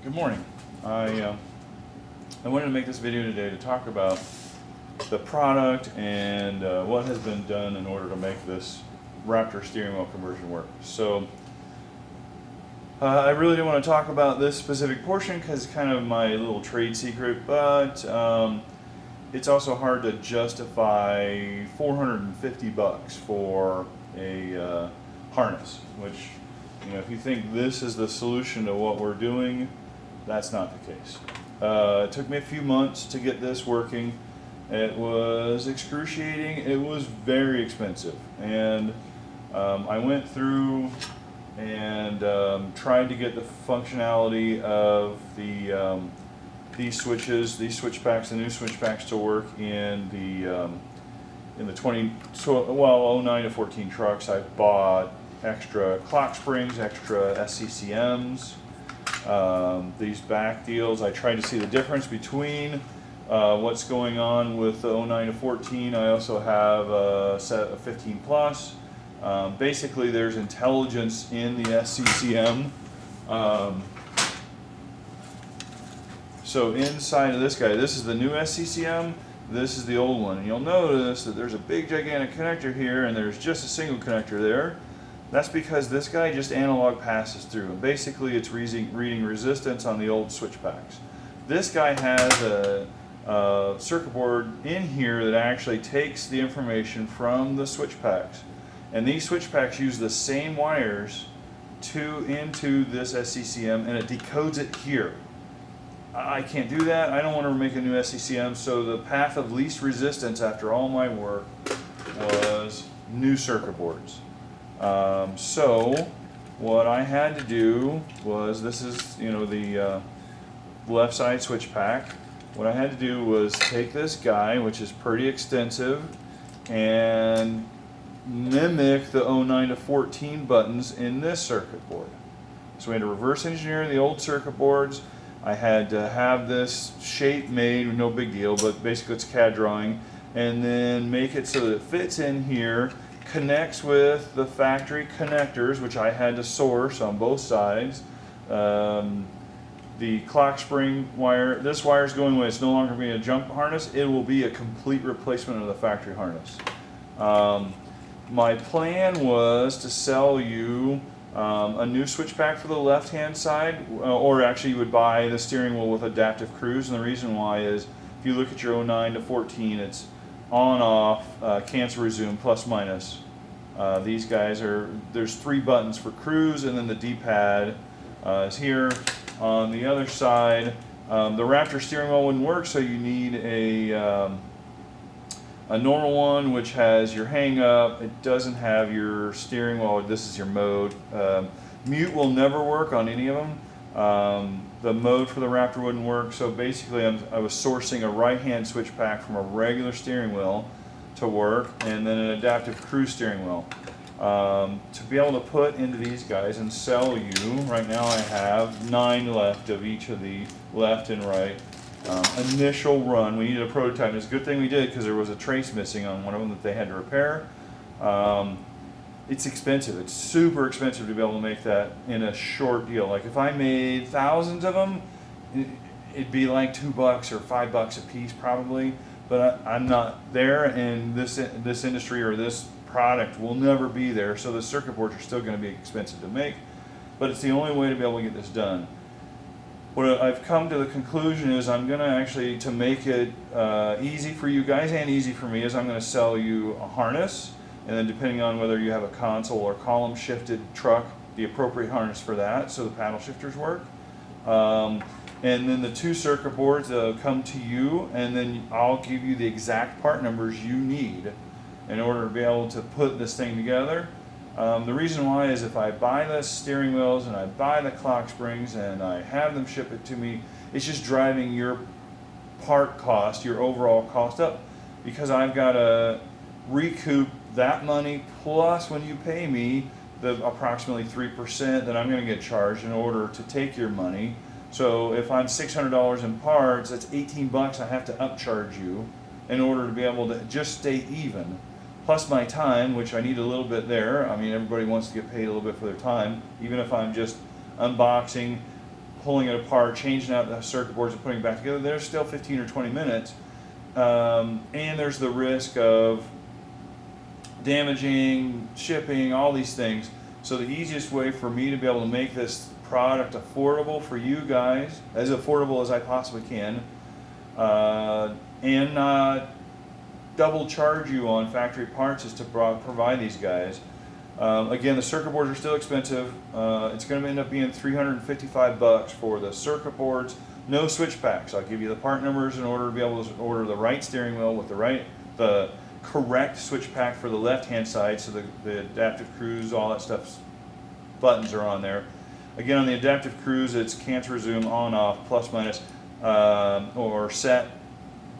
Good morning. I wanted to make this video today to talk about the product and what has been done in order to make this Raptor steering wheel conversion work. So I really don't want to talk about this specific portion because it's kind of my little trade secret, but it's also hard to justify $450 for a harness, which, you know, if you think this is the solution to what we're doing, that's not the case. It took me a few months to get this working. It was excruciating. It was very expensive. And I went through and tried to get the functionality of these switches, these switch packs, the new switch packs to work in the 09 to 14 trucks. I bought extra clock springs, extra SCCMs. These back deals, I tried to see the difference between what's going on with the 09 to 14. I also have a set of 15 plus. Basically, there's intelligence in the SCCM. So inside of this guy, this is the new SCCM, this is the old one. And you'll notice that there's a big gigantic connector here and there's just a single connector there. That's because this guy just analog passes through, and basically it's reading resistance on the old switch packs. This guy has a circuit board in here that actually takes the information from the switch packs, and these switch packs use the same wires into this SCCM, and it decodes it here. I can't do that. I don't want to make a new SCCM, so the path of least resistance after all my work was new circuit boards. So what I had to do was, this is, you know, the left side switch pack. What I had to do was take this guy, which is pretty extensive, and mimic the 09 to 14 buttons in this circuit board. So we had to reverse engineer the old circuit boards. I had to have this shape made, no big deal, but basically it's CAD drawing, and then make it so that it fits in here, connects with the factory connectors, which I had to source on both sides. The clock spring wire, this wire is going away. It's no longer being a jump harness. It will be a complete replacement of the factory harness. My plan was to sell you a new switch pack for the left hand side, or actually you would buy the steering wheel with adaptive cruise, and the reason why is if you look at your 09 to 14, it's on, off, cancel, resume, plus, minus. These guys there's 3 buttons for cruise, and then the D-pad is here. On the other side, the Raptor steering wheel wouldn't work, so you need a normal one, which has your hang up. It doesn't have your steering wheel. This is your mode. Mute will never work on any of them. The mode for the Raptor wouldn't work, so basically I was sourcing a right-hand switch pack from a regular steering wheel to work, and then an adaptive cruise steering wheel. To be able to put into these guys and sell you, right now I have 9 left of each of the left and right. Initial run, we needed a prototype. It's a good thing we did because there was a trace missing on one of them that they had to repair. It's expensive. It's super expensive to be able to make that in a short deal. Like if I made thousands of them, it'd be like $2 or $5 a piece probably. But I'm not there, and this industry or this product will never be there. So the circuit boards are still going to be expensive to make, but it's the only way to be able to get this done. What I've come to the conclusion is I'm going to actually, to make it easy for you guys and easy for me, is I'm going to sell you a harness. And then depending on whether you have a console or column shifted truck, the appropriate harness for that, so the paddle shifters work. And then the 2 circuit boards come to you, and then I'll give you the exact part numbers you need in order to be able to put this thing together. The reason why is if I buy the steering wheels and I buy the clock springs and I have them ship it to me, it's just driving your part cost, your overall cost up, because I've got to recoup that money plus when you pay me the approximately 3% that I'm going to get charged in order to take your money. So if I'm $600 in parts, that's $18 I have to upcharge you in order to be able to just stay even. Plus my time, which I need a little bit there. I mean, everybody wants to get paid a little bit for their time, even if I'm just unboxing, pulling it apart, changing out the circuit boards and putting it back together, there's still 15 or 20 minutes. And there's the risk of damaging, shipping, all these things. So the easiest way for me to be able to make this product affordable for you guys, as affordable as I possibly can, and not double charge you on factory parts, is to provide these guys. Again, the circuit boards are still expensive. It's going to end up being $355 for the circuit boards. No switch packs. I'll give you the part numbers in order to be able to order the right steering wheel with the correct switch pack for the left-hand side. So the adaptive cruise, all that stuff, buttons are on there. Again, on the adaptive cruise, it's cancel, resume, on, off, plus, minus, or set,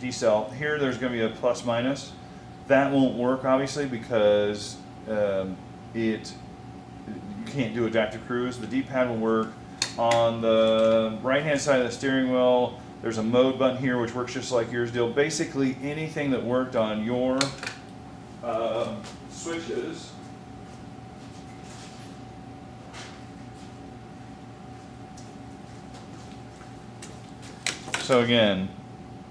decel. Here, there's going to be a plus, minus. That won't work, obviously, because you can't do adaptive cruise. The D-pad will work. On the right-hand side of the steering wheel, there's a mode button here, which works just like yours did. Basically, anything that worked on your switches So again,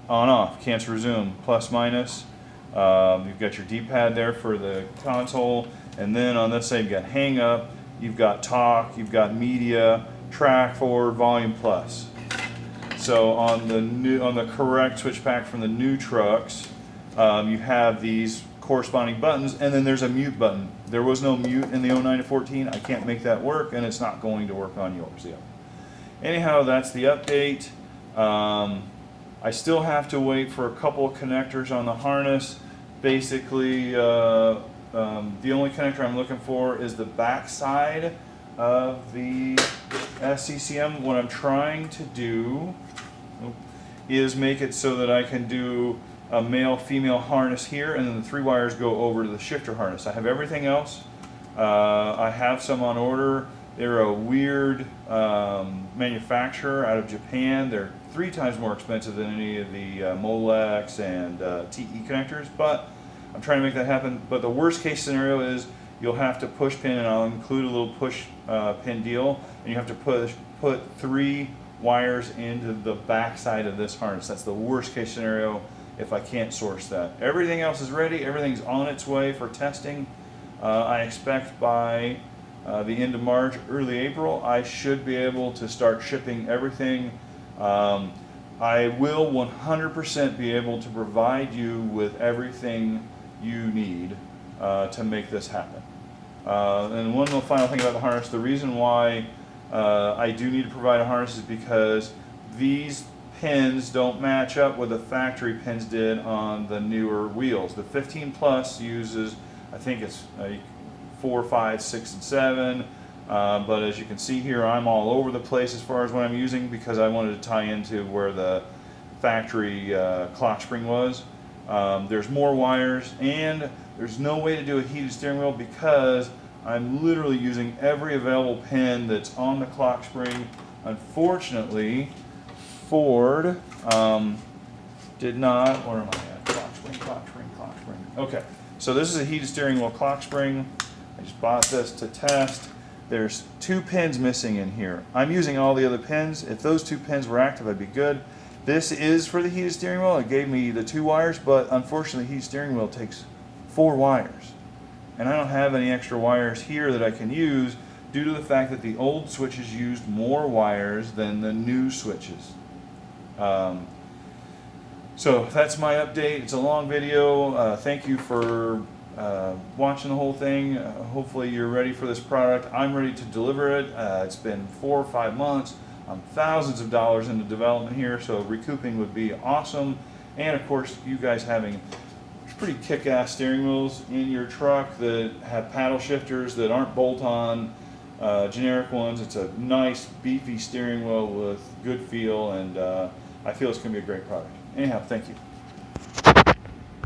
on, off, cancel, resume, plus, minus. You've got your D-pad there for the console, and then on this side you've got hang up, you've got talk, you've got media, track, forward, volume, plus. So on the correct switch pack from the new trucks, you have these corresponding buttons, and then there's a mute button. There was no mute in the 09 to 14. I can't make that work, and it's not going to work on yours yet. Anyhow, that's the update. I still have to wait for a couple of connectors on the harness. Basically, the only connector I'm looking for is the back side of the SCCM. What I'm trying to do is make it so that I can do a male-female harness here, and then the 3 wires go over to the shifter harness. I have everything else. I have some on order. They're a weird manufacturer out of Japan. They're 3 times more expensive than any of the Molex and TE connectors, but I'm trying to make that happen. But the worst case scenario is you'll have to push pin, and I'll include a little push pin deal, and you have to put 3 wires into the back side of this harness. That's the worst case scenario if I can't source that. Everything else is ready. Everything's on its way for testing. I expect by the end of March, early April, I should be able to start shipping everything. I will 100% be able to provide you with everything you need to make this happen. And one little final thing about the harness, the reason why I do need to provide a harness is because these pins don't match up with the factory pins did on the newer wheels. The 15 Plus uses, I think it's 4, 5, 6, and 7. But as you can see here, I'm all over the place as far as what I'm using because I wanted to tie into where the factory clock spring was. There's more wires, and there's no way to do a heated steering wheel because I'm literally using every available pin that's on the clock spring. Unfortunately, Ford did not, where am I at? Clock spring, clock spring, clock spring. Okay, so this is a heated steering wheel clock spring. I just bought this to test. There's 2 pins missing in here. I'm using all the other pins. If those 2 pins were active, I'd be good. This is for the heated steering wheel. It gave me the 2 wires, but unfortunately, the heated steering wheel takes 4 wires. And I don't have any extra wires here that I can use due to the fact that the old switches used more wires than the new switches. So that's my update. It's a long video. Thank you for watching the whole thing. Hopefully you're ready for this product. I'm ready to deliver it. It's been 4 or 5 months. I'm thousands of dollars into development here, so recouping would be awesome. And of course, you guys having pretty kick-ass steering wheels in your truck that have paddle shifters that aren't bolt-on generic ones. It's a nice, beefy steering wheel with good feel, and I feel it's going to be a great product. Anyhow, thank you.